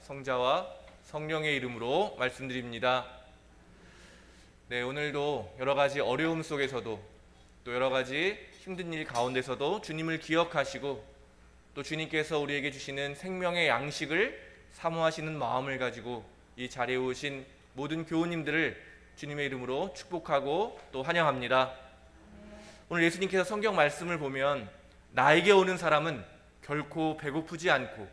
성자와 성령의 이름으로 말씀드립니다. 네, 오늘도 여러 가지 어려움 속에서도 또 여러 가지 힘든 일 가운데서도 주님을 기억하시고 또 주님께서 우리에게 주시는 생명의 양식을 사모하시는 마음을 가지고 이 자리에 오신 모든 교우님들을 주님의 이름으로 축복하고 또 환영합니다. 오늘 예수님께서 성경 말씀을 보면 나에게 오는 사람은 결코 배고프지 않고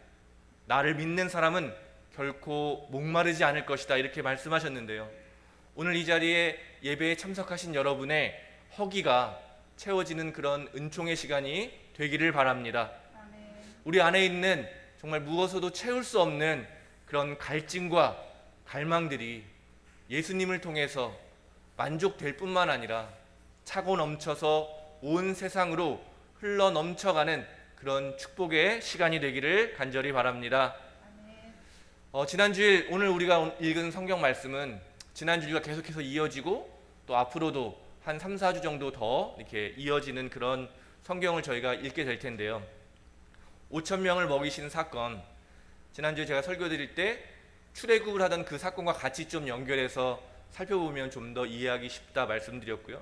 나를 믿는 사람은 결코 목마르지 않을 것이다, 이렇게 말씀하셨는데요. 오늘 이 자리에 예배에 참석하신 여러분의 허기가 채워지는 그런 은총의 시간이 되기를 바랍니다. 우리 안에 있는 정말 무엇으로도 채울 수 없는 그런 갈증과 갈망들이 예수님을 통해서 만족될 뿐만 아니라 차고 넘쳐서 온 세상으로 흘러 넘쳐가는 그런 축복의 시간이 되기를 간절히 바랍니다. 지난주일 오늘 우리가 읽은 성경 말씀은 지난주가 계속해서 이어지고 또 앞으로도 한 3, 4주 정도 더 이렇게 이어지는 그런 성경을 저희가 읽게 될 텐데요. 5천 명을 먹이시는 사건, 지난주에 제가 설교 드릴 때 출애굽을 하던 그 사건과 같이 좀 연결해서 살펴보면 좀 더 이해하기 쉽다 말씀드렸고요.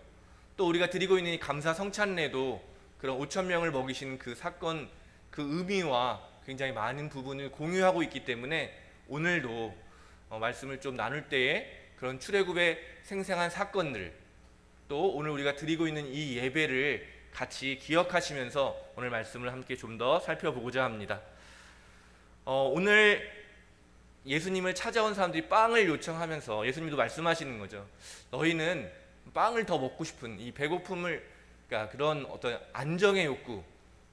또 우리가 드리고 있는 이 감사 성찬례도 그런 5천 명을 먹이신 그 사건, 그 의미와 굉장히 많은 부분을 공유하고 있기 때문에 오늘도 말씀을 좀 나눌 때에 그런 출애굽의 생생한 사건들, 또 오늘 우리가 드리고 있는 이 예배를 같이 기억하시면서 오늘 말씀을 함께 좀 더 살펴보고자 합니다. 오늘 예수님을 찾아온 사람들이 빵을 요청하면서 예수님도 말씀하시는 거죠. 너희는 빵을 더 먹고 싶은 이 배고픔을, 그러니까 그런 어떤 안정의 욕구,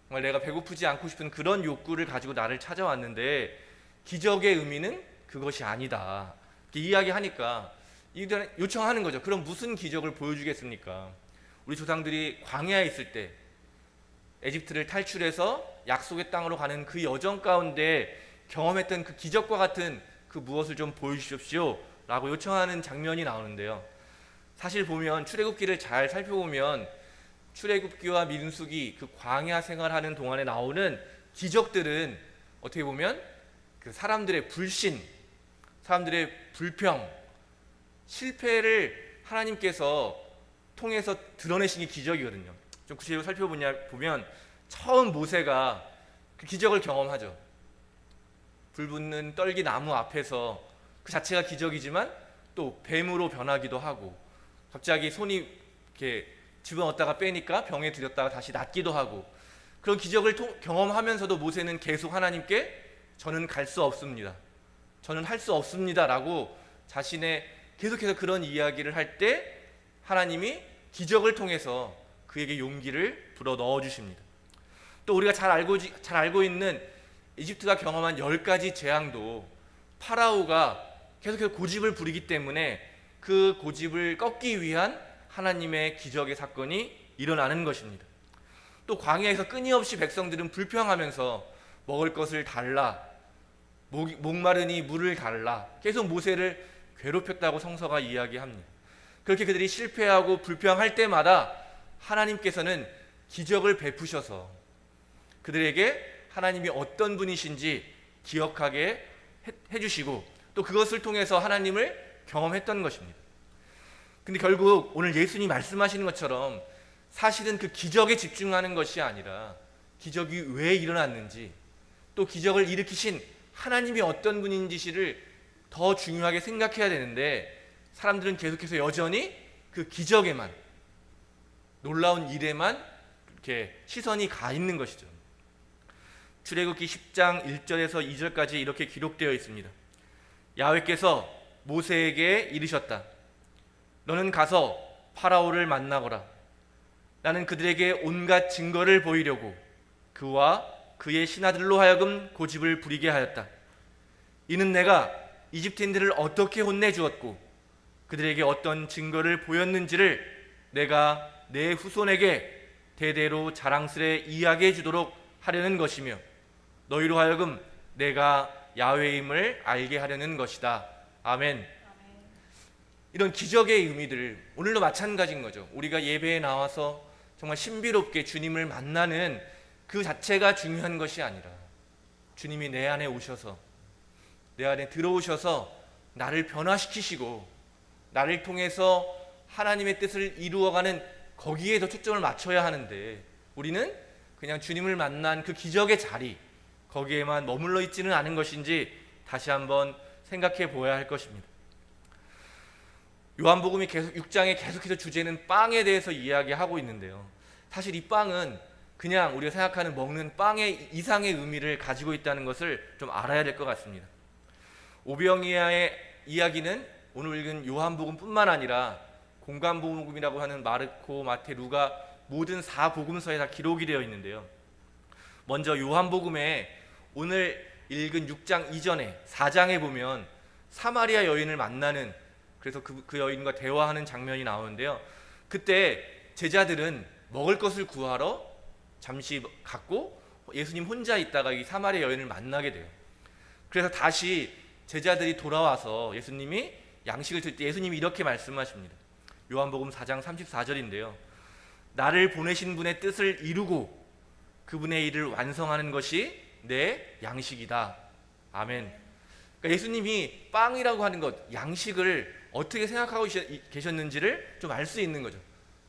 정말 내가 배고프지 않고 싶은 그런 욕구를 가지고 나를 찾아왔는데 기적의 의미는 그것이 아니다, 이렇게 이야기하니까 이들은 요청하는 거죠. 그럼 무슨 기적을 보여주겠습니까? 우리 조상들이 광야에 있을 때 에집트를 탈출해서 약속의 땅으로 가는 그 여정 가운데 경험했던 그 기적과 같은 그 무엇을 좀 보여주십시오 라고 요청하는 장면이 나오는데요. 사실 보면 출애굽기를 잘 살펴보면 출애굽기와 민수기, 그 광야 생활하는 동안에 나오는 기적들은 어떻게 보면 그 사람들의 불신, 사람들의 불평, 실패를 하나님께서 통해서 드러내신 게 기적이거든요. 좀 구체적으로 살펴보면 처음 모세가 그 기적을 경험하죠. 불붙는 떨기 나무 앞에서, 그 자체가 기적이지만 또 뱀으로 변하기도 하고, 갑자기 손이 이렇게 집어넣었다가 빼니까 병에 들였다가 다시 낫기도 하고, 그런 기적을 경험하면서도 모세는 계속 하나님께 저는 갈 수 없습니다, 저는 할 수 없습니다 라고 자신의 계속해서 그런 이야기를 할 때 하나님이 기적을 통해서 그에게 용기를 불어 넣어 주십니다. 또 우리가 잘 알고 있는 이집트가 경험한 10가지 재앙도 파라오가 계속해서 고집을 부리기 때문에 그 고집을 꺾기 위한 하나님의 기적의 사건이 일어나는 것입니다. 또 광야에서 끊임없이 백성들은 불평하면서 먹을 것을 달라, 목마르니 물을 달라, 계속 모세를 괴롭혔다고 성서가 이야기합니다. 그렇게 그들이 실패하고 불평할 때마다 하나님께서는 기적을 베푸셔서 그들에게 하나님이 어떤 분이신지 기억하게 해주시고 또 그것을 통해서 하나님을 경험했던 것입니다. 근데 결국 오늘 예수님이 말씀하시는 것처럼 사실은 그 기적에 집중하는 것이 아니라 기적이 왜 일어났는지, 또 기적을 일으키신 하나님이 어떤 분인지를 더 중요하게 생각해야 되는데 사람들은 계속해서 여전히 그 기적에만, 놀라운 일에만 이렇게 시선이 가 있는 것이죠. 출애굽기 10장 1절에서 2절까지 이렇게 기록되어 있습니다. 야훼께서 모세에게 이르셨다. 너는 가서 파라오를 만나거라. 나는 그들에게 온갖 증거를 보이려고 그와 그의 신하들로 하여금 고집을 부리게 하였다. 이는 내가 이집트인들을 어떻게 혼내주었고 그들에게 어떤 증거를 보였는지를 내가 내 후손에게 대대로 자랑스레 이야기해 주도록 하려는 것이며 너희로 하여금 내가 야훼임을 알게 하려는 것이다. 아멘. 이런 기적의 의미들, 오늘도 마찬가지인 거죠. 우리가 예배에 나와서 정말 신비롭게 주님을 만나는 그 자체가 중요한 것이 아니라 주님이 내 안에 오셔서 내 안에 들어오셔서 나를 변화시키시고 나를 통해서 하나님의 뜻을 이루어가는 거기에 더 초점을 맞춰야 하는데, 우리는 그냥 주님을 만난 그 기적의 자리, 거기에만 머물러 있지는 않은 것인지 다시 한번 생각해 보아야 할 것입니다. 요한복음이 계속 6장에 계속해서 주제는 빵에 대해서 이야기하고 있는데요, 사실 이 빵은 그냥 우리가 생각하는 먹는 빵의 이상의 의미를 가지고 있다는 것을 좀 알아야 될 것 같습니다. 오병이어의 이야기는 오늘 읽은 요한복음뿐만 아니라 공관복음이라고 하는 마르코, 마태, 루가 모든 4복음서에 다 기록이 되어 있는데요, 먼저 요한복음에 오늘 읽은 6장 이전에 4장에 보면 사마리아 여인을 만나는, 그래서 그 여인과 대화하는 장면이 나오는데요, 그때 제자들은 먹을 것을 구하러 잠시 갔고 예수님 혼자 있다가 이 사마리아 여인을 만나게 돼요. 그래서 다시 제자들이 돌아와서 예수님이 양식을 줄 때 예수님이 이렇게 말씀하십니다. 요한복음 4장 34절인데요. 나를 보내신 분의 뜻을 이루고 그분의 일을 완성하는 것이 내 양식이다. 아멘. 그러니까 예수님이 빵이라고 하는 것, 양식을 어떻게 생각하고 계셨는지를 좀 알 수 있는 거죠.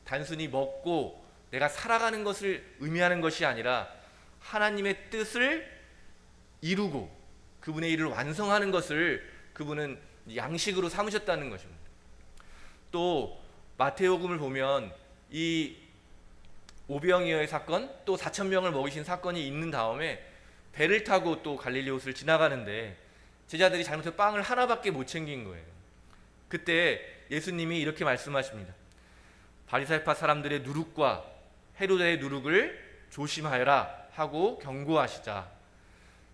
단순히 먹고 내가 살아가는 것을 의미하는 것이 아니라 하나님의 뜻을 이루고 그분의 일을 완성하는 것을 그분은 양식으로 삼으셨다는 것입니다. 또 마태복음을 보면 이 오병이어의 사건, 또 4,000명을 먹이신 사건이 있는 다음에 배를 타고 또 갈릴리 호수를 지나가는데 제자들이 잘못해서 빵을 하나밖에 못 챙긴 거예요. 그때 예수님이 이렇게 말씀하십니다. 바리새파 사람들의 누룩과 헤로데의 누룩을 조심하여라 하고 경고하시자.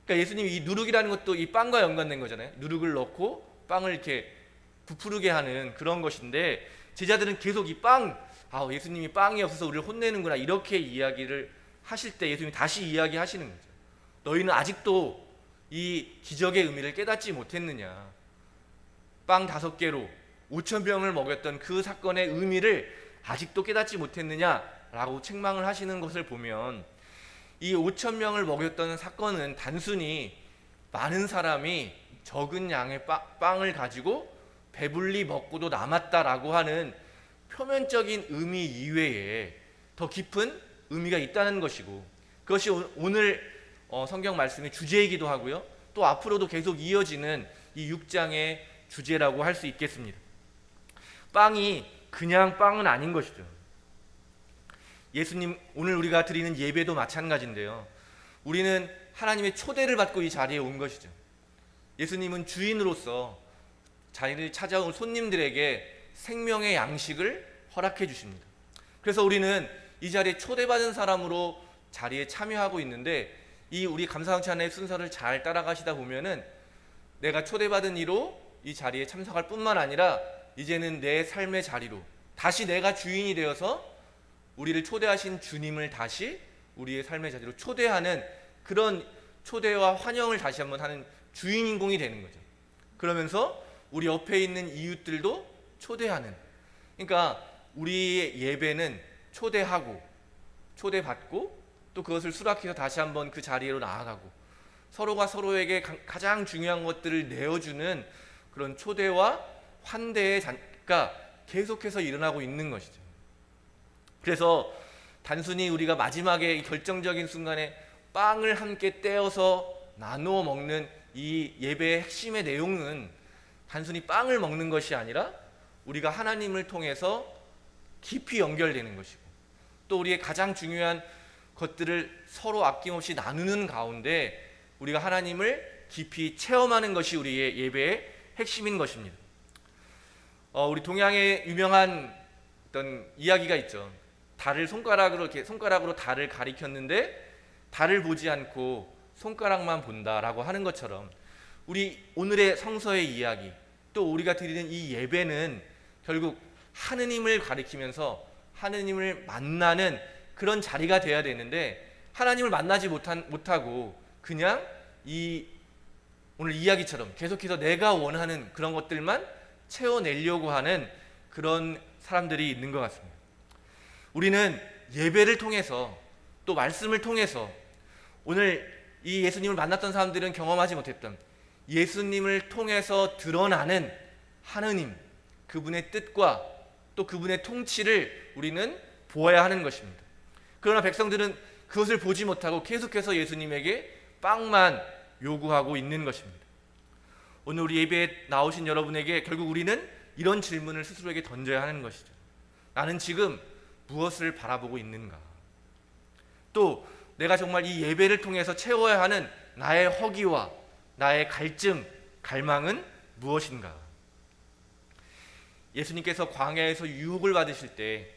그러니까 예수님이 이 누룩이라는 것도 이 빵과 연관된 거잖아요. 누룩을 넣고 빵을 이렇게 부풀게 하는 그런 것인데, 제자들은 계속 이 빵, 예수님이 빵이 없어서 우리를 혼내는구나 이렇게 이야기를 하실 때 예수님이 다시 이야기하시는 거죠. 너희는 아직도 이 기적의 의미를 깨닫지 못했느냐. 빵 5개로 5,000명을 먹였던 그 사건의 의미를 아직도 깨닫지 못했느냐라고 책망을 하시는 것을 보면, 이 5,000명을 먹였던 사건은 단순히 많은 사람이 적은 양의 빵을 가지고 배불리 먹고도 남았다라고 하는 표면적인 의미 이외에 더 깊은 의미가 있다는 것이고, 그것이 오늘 성경 말씀의 주제이기도 하고요, 또 앞으로도 계속 이어지는 이 6장의 주제라고 할 수 있겠습니다. 빵이 그냥 빵은 아닌 것이죠. 예수님, 오늘 우리가 드리는 예배도 마찬가지인데요, 우리는 하나님의 초대를 받고 이 자리에 온 것이죠. 예수님은 주인으로서 자리를 찾아온 손님들에게 생명의 양식을 허락해 주십니다. 그래서 우리는 이 자리에 초대받은 사람으로 자리에 참여하고 있는데, 이 우리 감사원찬의 순서를 잘 따라가시다 보면은 내가 초대받은 이로 이 자리에 참석할 뿐만 아니라 이제는 내 삶의 자리로 다시 내가 주인이 되어서 우리를 초대하신 주님을 다시 우리의 삶의 자리로 초대하는, 그런 초대와 환영을 다시 한번 하는 주인공이 되는 거죠. 그러면서 우리 옆에 있는 이웃들도 초대하는, 그러니까 우리의 예배는 초대하고 초대받고 또 그것을 수락해서 다시 한번 그 자리로 나아가고 서로가 서로에게 가장 중요한 것들을 내어주는 그런 초대와 환대의 자가 계속해서 일어나고 있는 것이죠. 그래서 단순히 우리가 마지막에 결정적인 순간에 빵을 함께 떼어서 나누어 먹는 이 예배의 핵심의 내용은 단순히 빵을 먹는 것이 아니라 우리가 하나님을 통해서 깊이 연결되는 것이고, 또 우리의 가장 중요한 것들을 서로 아낌없이 나누는 가운데 우리가 하나님을 깊이 체험하는 것이 우리의 예배의 핵심인 것입니다. 우리 동양의 유명한 어떤 이야기가 있죠. 달을 손가락으로 달을 가리켰는데 달을 보지 않고 손가락만 본다라고 하는 것처럼, 우리 오늘의 성서의 이야기, 또 우리가 드리는 이 예배는 결국 하느님을 가리키면서 하느님을 만나는 그런 자리가 돼야 되는데, 하나님을 만나지 못하고 그냥 이 오늘 이야기처럼 계속해서 내가 원하는 그런 것들만 채워내려고 하는 그런 사람들이 있는 것 같습니다. 우리는 예배를 통해서 또 말씀을 통해서 오늘 이 예수님을 만났던 사람들은 경험하지 못했던 예수님을 통해서 드러나는 하느님, 그분의 뜻과 또 그분의 통치를 우리는 보아야 하는 것입니다. 그러나 백성들은 그것을 보지 못하고 계속해서 예수님에게 빵만 요구하고 있는 것입니다. 오늘 우리 예배에 나오신 여러분에게 결국 우리는 이런 질문을 스스로에게 던져야 하는 것이죠. 나는 지금 무엇을 바라보고 있는가? 또 내가 정말 이 예배를 통해서 채워야 하는 나의 허기와 나의 갈증, 갈망은 무엇인가? 예수님께서 광야에서 유혹을 받으실 때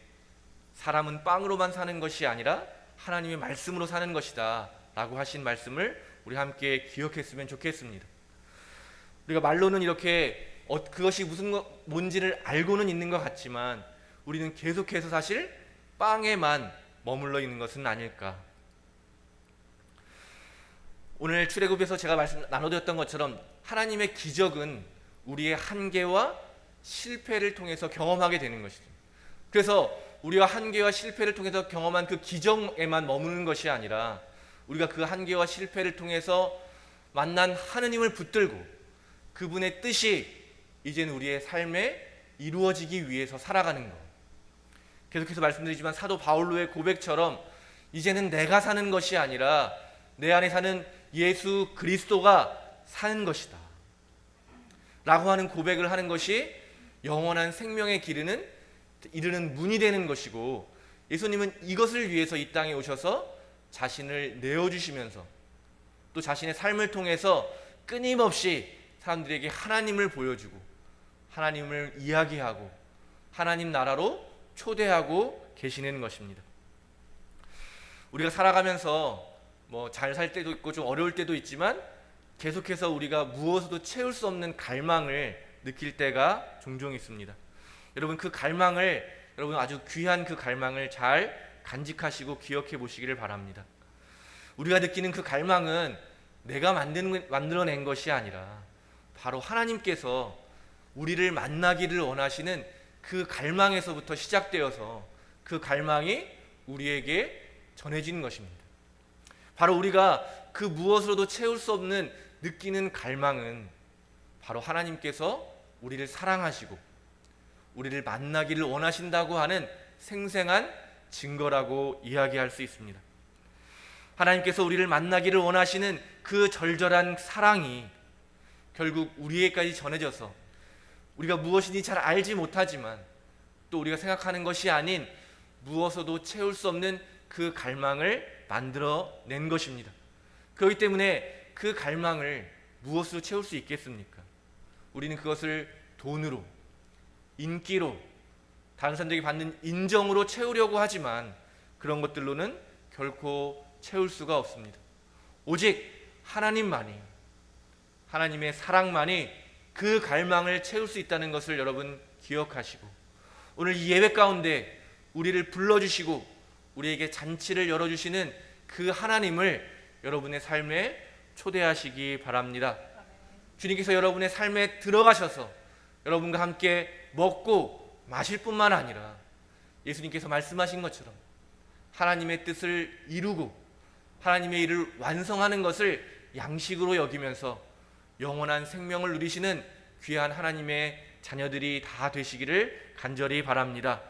사람은 빵으로만 사는 것이 아니라 하나님의 말씀으로 사는 것이다 라고 하신 말씀을 우리 함께 기억했으면 좋겠습니다. 우리가 말로는 이렇게 그것이 뭔지를 알고는 있는 것 같지만 우리는 계속해서 사실 빵에만 머물러 있는 것은 아닐까. 오늘 출애굽에서 제가 나눠드렸던 것처럼 하나님의 기적은 우리의 한계와 실패를 통해서 경험하게 되는 것이죠. 그래서 우리가 한계와 실패를 통해서 경험한 그 기적에만 머무는 것이 아니라 우리가 그 한계와 실패를 통해서 만난 하느님을 붙들고 그분의 뜻이 이제는 우리의 삶에 이루어지기 위해서 살아가는 것. 계속해서 말씀드리지만 사도 바울로의 고백처럼 이제는 내가 사는 것이 아니라 내 안에 사는 예수 그리스도가 사는 것이다 라고 하는 고백을 하는 것이 영원한 생명에 이르는 문이 되는 것이고, 예수님은 이것을 위해서 이 땅에 오셔서 자신을 내어주시면서 또 자신의 삶을 통해서 끊임없이 사람들에게 하나님을 보여주고 하나님을 이야기하고 하나님 나라로 초대하고 계시는 것입니다. 우리가 살아가면서 잘 살 때도 있고 좀 어려울 때도 있지만 계속해서 우리가 무엇으로도 채울 수 없는 갈망을 느낄 때가 종종 있습니다. 여러분 그 갈망을, 여러분 아주 귀한 그 갈망을 잘 간직하시고 기억해 보시기를 바랍니다. 우리가 느끼는 그 갈망은 내가 만들어낸 것이 아니라 바로 하나님께서 우리를 만나기를 원하시는 그 갈망에서부터 시작되어서 그 갈망이 우리에게 전해지는 것입니다. 바로 우리가 그 무엇으로도 채울 수 없는 느끼는 갈망은 바로 하나님께서 우리를 사랑하시고 우리를 만나기를 원하신다고 하는 생생한 증거라고 이야기할 수 있습니다. 하나님께서 우리를 만나기를 원하시는 그 절절한 사랑이 결국 우리에게까지 전해져서 우리가 무엇인지 잘 알지 못하지만 또 우리가 생각하는 것이 아닌 무엇으로도 채울 수 없는 그 갈망을 만들어낸 것입니다. 그렇기 때문에 그 갈망을 무엇으로 채울 수 있겠습니까? 우리는 그것을 돈으로, 인기로, 다른 사람들에게 받는 인정으로 채우려고 하지만 그런 것들로는 결코 채울 수가 없습니다. 오직 하나님만이, 하나님의 사랑만이 그 갈망을 채울 수 있다는 것을 여러분 기억하시고, 오늘 이 예배 가운데 우리를 불러주시고 우리에게 잔치를 열어주시는 그 하나님을 여러분의 삶에 초대하시기 바랍니다. 주님께서 여러분의 삶에 들어가셔서 여러분과 함께 먹고 마실 뿐만 아니라 예수님께서 말씀하신 것처럼 하나님의 뜻을 이루고 하나님의 일을 완성하는 것을 양식으로 여기면서 영원한 생명을 누리시는 귀한 하나님의 자녀들이 다 되시기를 간절히 바랍니다.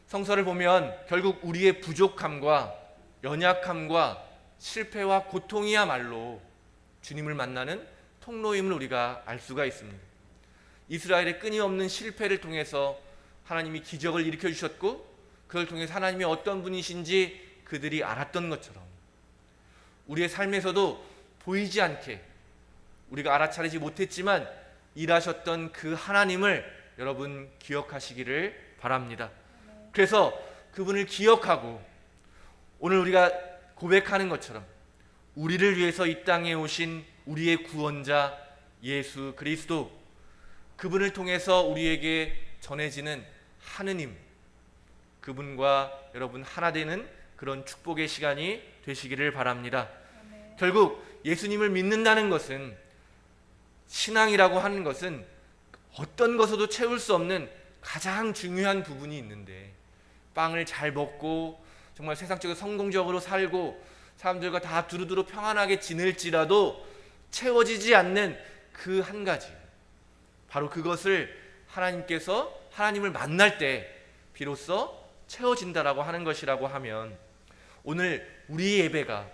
성서를 보면 결국 우리의 부족함과 연약함과 실패와 고통이야말로 주님을 만나는 통로임을 우리가 알 수가 있습니다. 이스라엘의 끊임없는 실패를 통해서 하나님이 기적을 일으켜 주셨고 그걸 통해서 하나님이 어떤 분이신지 그들이 알았던 것처럼 우리의 삶에서도 보이지 않게 우리가 알아차리지 못했지만 일하셨던 그 하나님을 여러분 기억하시기를 바랍니다. 그래서 그분을 기억하고 오늘 우리가 고백하는 것처럼 우리를 위해서 이 땅에 오신 우리의 구원자 예수 그리스도, 그분을 통해서 우리에게 전해지는 하느님, 그분과 여러분 하나 되는 그런 축복의 시간이 되시기를 바랍니다. 결국 예수님을 믿는다는 것은, 신앙이라고 하는 것은 어떤 것으로도 채울 수 없는 가장 중요한 부분이 있는데, 빵을 잘 먹고 정말 세상적으로 성공적으로 살고 사람들과 다 두루두루 평안하게 지낼지라도 채워지지 않는 그 한 가지, 바로 그것을 하나님께서 하나님을 만날 때 비로소 채워진다라고 하는 것이라고 하면, 오늘 우리 예배가,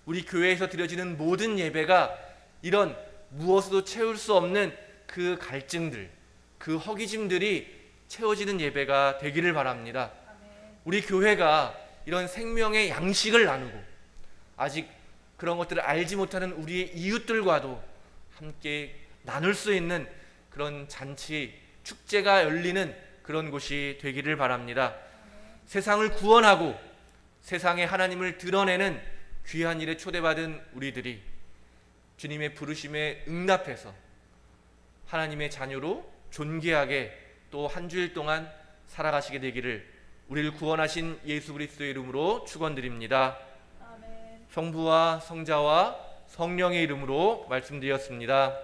우리 교회에서 드려지는 모든 예배가 이런 무엇으로 채울 수 없는 그 갈증들, 그 허기짐들이 채워지는 예배가 되기를 바랍니다. 우리 교회가 이런 생명의 양식을 나누고 아직 그런 것들을 알지 못하는 우리의 이웃들과도 함께 나눌 수 있는 그런 잔치, 축제가 열리는 그런 곳이 되기를 바랍니다. 세상을 구원하고 세상에 하나님을 드러내는 귀한 일에 초대받은 우리들이 주님의 부르심에 응답해서 하나님의 자녀로 존귀하게 또 한 주일 동안 살아가시게 되기를 우리를 구원하신 예수 그리스도의 이름으로 축원드립니다. 아멘. 성부와 성자와 성령의 이름으로 말씀드렸습니다.